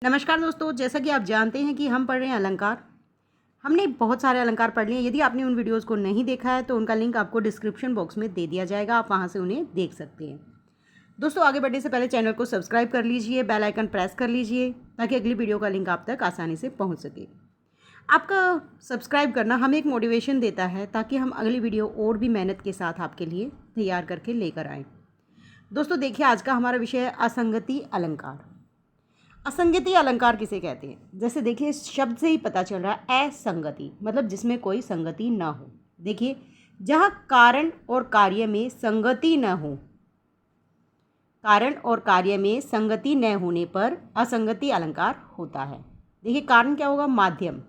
नमस्कार दोस्तों, जैसा कि आप जानते हैं कि हम पढ़ रहे हैं अलंकार। हमने बहुत सारे अलंकार पढ़ लिए हैं। यदि आपने उन वीडियोस को नहीं देखा है तो उनका लिंक आपको डिस्क्रिप्शन बॉक्स में दे दिया जाएगा, आप वहां से उन्हें देख सकते हैं। दोस्तों, आगे बढ़ने से पहले चैनल को सब्सक्राइब कर लीजिए, बेल आइकन प्रेस कर लीजिए ताकि अगली वीडियो का लिंक आप तक आसानी से पहुँच सके। आपका सब्सक्राइब करना हमें एक मोटिवेशन देता है ताकि हम अगली वीडियो और भी मेहनत के साथ आपके लिए तैयार करके लेकर आएँ। दोस्तों देखिए, आज का हमारा विषय है असंगति अलंकार। असंगति अलंकार किसे कहते हैं? जैसे देखिए, शब्द से ही पता चल रहा है असंगति मतलब जिसमें कोई संगति ना हो। देखिए, जहाँ कारण और कार्य में संगति न हो, कारण और कार्य में संगति न होने पर असंगति अलंकार होता है। देखिए, कारण क्या होगा? माध्यम,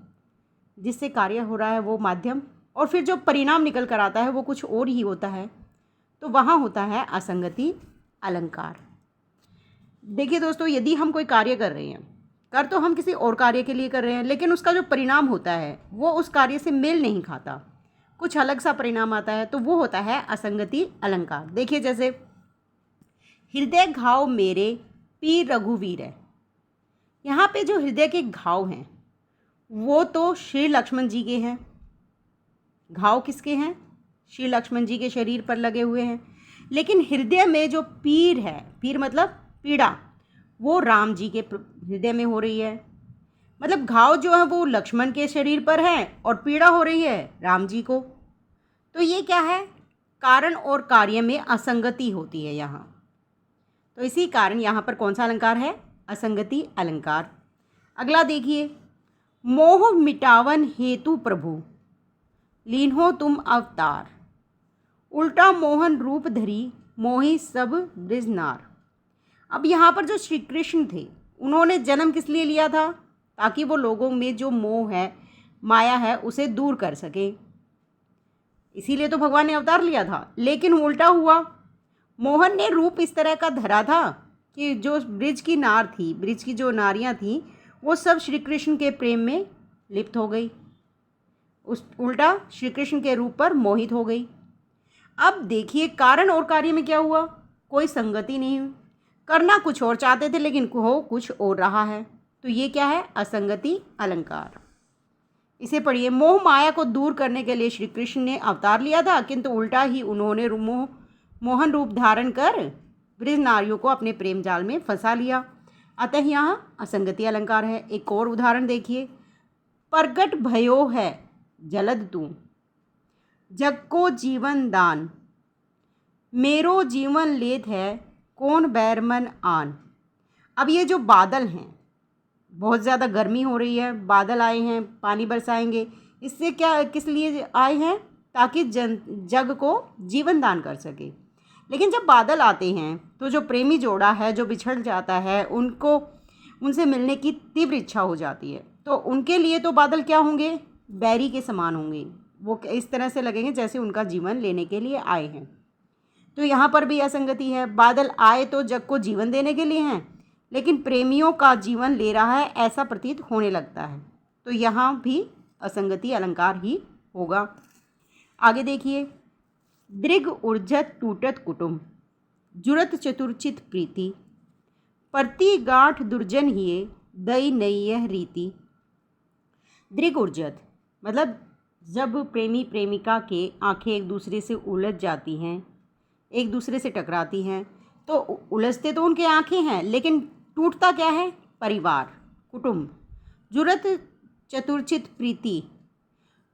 जिससे कार्य हो रहा है वो माध्यम, और फिर जो परिणाम निकल कर आता है वो कुछ और ही होता है, तो वहाँ होता है असंगति अलंकार। देखिए दोस्तों, यदि हम कोई कार्य कर रहे हैं, कर तो हम किसी और कार्य के लिए कर रहे हैं, लेकिन उसका जो परिणाम होता है वो उस कार्य से मेल नहीं खाता, कुछ अलग सा परिणाम आता है, तो वो होता है असंगति अलंकार। देखिए, जैसे हृदय घाव मेरे पीर रघुवीर है। यहाँ पे जो हृदय के घाव हैं वो तो श्री लक्ष्मण जी के हैं। घाव किसके हैं? श्री लक्ष्मण जी के शरीर पर लगे हुए हैं। लेकिन हृदय में जो पीर है, पीर मतलब पीड़ा, वो राम जी के हृदय में हो रही है। मतलब घाव जो है वो लक्ष्मण के शरीर पर है और पीड़ा हो रही है राम जी को। तो ये क्या है? कारण और कार्य में असंगति होती है यहाँ। तो इसी कारण यहाँ पर कौन सा अलंकार है? असंगति अलंकार। अगला देखिए, मोह मिटावन हेतु प्रभु लीन्हो तुम अवतार, उल्टा मोहन रूप धरी मोहि सब ब्रजनार। अब यहाँ पर जो श्री कृष्ण थे उन्होंने जन्म किस लिए लिया था? ताकि वो लोगों में जो मोह है, माया है, उसे दूर कर सके। इसीलिए तो भगवान ने अवतार लिया था। लेकिन उल्टा हुआ, मोहन ने रूप इस तरह का धरा था कि जो ब्रिज की नार थी, ब्रिज की जो नारियाँ थीं, वो सब श्री कृष्ण के प्रेम में लिप्त हो गई, उस उल्टा श्री कृष्ण के रूप पर मोहित हो गई। अब देखिए, कारण और कार्य में क्या हुआ? कोई संगति नहीं हुई। करना कुछ और चाहते थे लेकिन हो कुछ और रहा है, तो ये क्या है? असंगति अलंकार। इसे पढ़िए, मोह माया को दूर करने के लिए श्री कृष्ण ने अवतार लिया था, किंतु उल्टा ही उन्होंने मोहन रूप धारण कर ब्रज नारियों को अपने प्रेम जाल में फंसा लिया। अतः यहाँ असंगति अलंकार है। एक और उदाहरण देखिए, प्रगट भयो है जलद तू जग को जीवन दान, मेरो जीवन लेत है कौन बैरमन आन। अब ये जो बादल हैं, बहुत ज़्यादा गर्मी हो रही है, बादल आए हैं, पानी बरसाएंगे। इससे क्या, किस लिए आए हैं? ताकि जग को जीवन दान कर सके। लेकिन जब बादल आते हैं तो जो प्रेमी जोड़ा है, जो बिछड़ जाता है, उनको उनसे मिलने की तीव्र इच्छा हो जाती है। तो उनके लिए तो बादल क्या होंगे? बैरी के समान होंगे। वो इस तरह से लगेंगे जैसे उनका जीवन लेने के लिए आए हैं। तो यहाँ पर भी असंगति है। बादल आए तो जग को जीवन देने के लिए हैं, लेकिन प्रेमियों का जीवन ले रहा है, ऐसा प्रतीत होने लगता है। तो यहाँ भी असंगति अलंकार ही होगा। आगे देखिए, दृग उर्जत टूटत कुटुम जुरत चतुर्चित प्रीति, परती गांठ दुर्जन हिये दई नई रीति। दृग उर्जत मतलब जब प्रेमी प्रेमिका के आंखें एक दूसरे से उलझ जाती हैं, एक दूसरे से टकराती हैं, तो उलझते तो उनके आंखें हैं, लेकिन टूटता क्या है? परिवार, कुटुंब। जुरत चतुर्चित प्रीति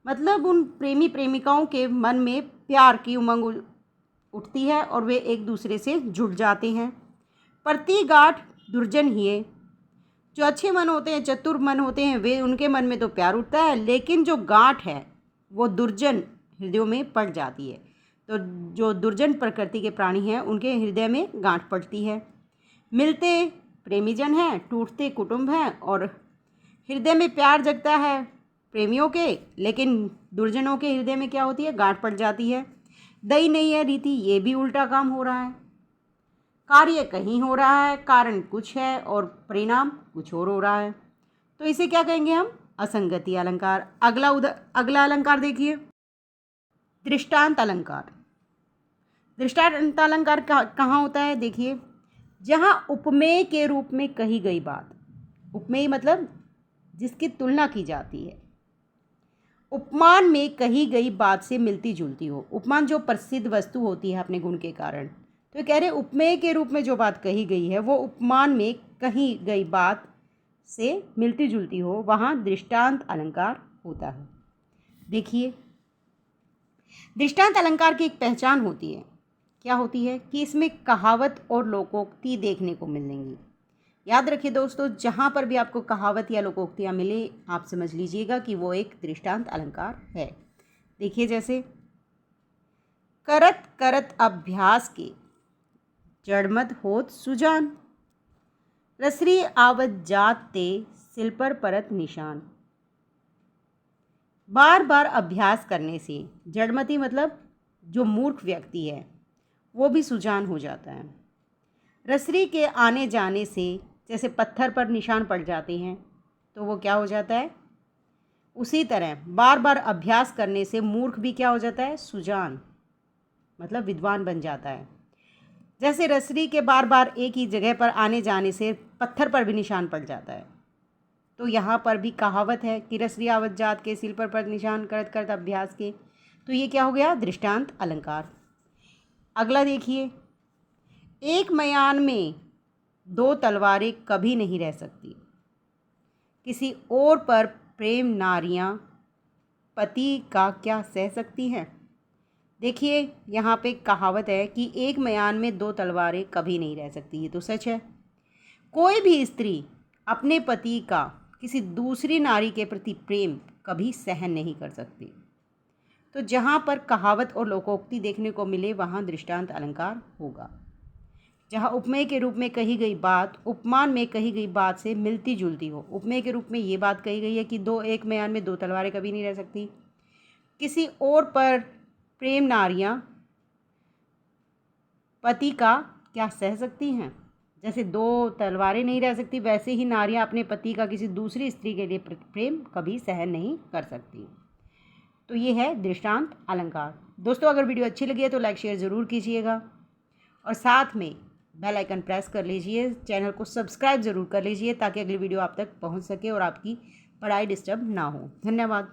मतलब उन प्रेमी प्रेमिकाओं के मन में प्यार की उमंग उठती है और वे एक दूसरे से जुड़ जाते हैं। प्रति गांठ दुर्जन हिये, जो अच्छे मन होते हैं, चतुर मन होते हैं, वे उनके मन में तो प्यार उठता है, लेकिन जो गांठ है वो दुर्जन हृदयों में पड़ जाती है। तो जो दुर्जन प्रकृति के प्राणी हैं उनके हृदय में गांठ पड़ती है। मिलते प्रेमीजन हैं, टूटते कुटुंब हैं, और हृदय में प्यार जगता है प्रेमियों के, लेकिन दुर्जनों के हृदय में क्या होती है? गांठ पड़ जाती है। दई नहीं है रीति, ये भी उल्टा काम हो रहा है। कार्य कहीं हो रहा है, कारण कुछ है और परिणाम कुछ और हो रहा है, तो इसे क्या कहेंगे हम? असंगति अलंकार। अगला अलंकार देखिए, दृष्टांत अलंकार। दृष्टांत अलंकार कहाँ होता है? देखिए, जहाँ उपमेय के रूप में कही गई बात उपमेय मतलब जिसकी तुलना की जाती है। उपमान में कही गई बात से मिलती जुलती हो। उपमान जो प्रसिद्ध वस्तु होती है अपने गुण के कारण, तो कह रहे उपमेय के रूप में जो बात कही गई है वो उपमान में कही गई बात से मिलती जुलती हो, वहाँ दृष्टांत अलंकार होता है। देखिए, दृष्टांत अलंकार की एक पहचान होती है। क्या होती है कि इसमें कहावत और लोकोक्ति देखने को मिलेंगी। याद रखिए दोस्तों, जहाँ पर भी आपको कहावत या लोकोक्तियाँ मिले, आप समझ लीजिएगा कि वो एक दृष्टांत अलंकार है। देखिए, जैसे करत करत अभ्यास के जड़मत होत सुजान, रसरी आवत जात ते सिल पर परत निशान। बार बार अभ्यास करने से जड़मती मतलब जो मूर्ख व्यक्ति है वो भी सुजान हो जाता है। रसरी के आने जाने से, जैसे पत्थर पर निशान पड़ जाते हैं तो वो क्या हो जाता है, उसी तरह बार बार अभ्यास करने से मूर्ख भी क्या हो जाता है, सुजान मतलब विद्वान बन जाता है। जैसे रसरी के बार बार एक ही जगह पर आने जाने से पत्थर पर भी निशान पड़ जाता है, तो यहाँ पर भी कहावत है कि रसरी आवत जात के सिल पर निशान करत करत अभ्यास के, तो ये क्या हो गया, दृष्टांत अलंकार। अगला देखिए, एक मयान में दो तलवारें कभी नहीं रह सकती, किसी और पर प्रेम नारियां पति का क्या सह सकती हैं। देखिए, यहाँ पे कहावत है कि एक मयान में दो तलवारें कभी नहीं रह सकती, ये तो सच है। कोई भी स्त्री अपने पति का किसी दूसरी नारी के प्रति प्रेम कभी सहन नहीं कर सकती। तो जहाँ पर कहावत और लोकोक्ति देखने को मिले वहाँ दृष्टांत अलंकार होगा। जहाँ उपमेय के रूप में कही गई बात उपमान में कही गई बात से मिलती जुलती हो। उपमेय के रूप में ये बात कही गई है कि एक मयान में दो तलवारें कभी नहीं रह सकती, किसी और पर प्रेम नारियां पति का क्या सह सकती हैं। जैसे दो तलवारें नहीं रह सकती, वैसे ही नारियां अपने पति का किसी दूसरी स्त्री के लिए प्रेम कभी सहन नहीं कर सकती। तो ये है दृष्टांत अलंकार। दोस्तों, अगर वीडियो अच्छी लगी है तो लाइक शेयर ज़रूर कीजिएगा और साथ में बेल आइकन प्रेस कर लीजिए। चैनल को सब्सक्राइब ज़रूर कर लीजिए ताकि अगली वीडियो आप तक पहुंच सके और आपकी पढ़ाई डिस्टर्ब ना हो। धन्यवाद।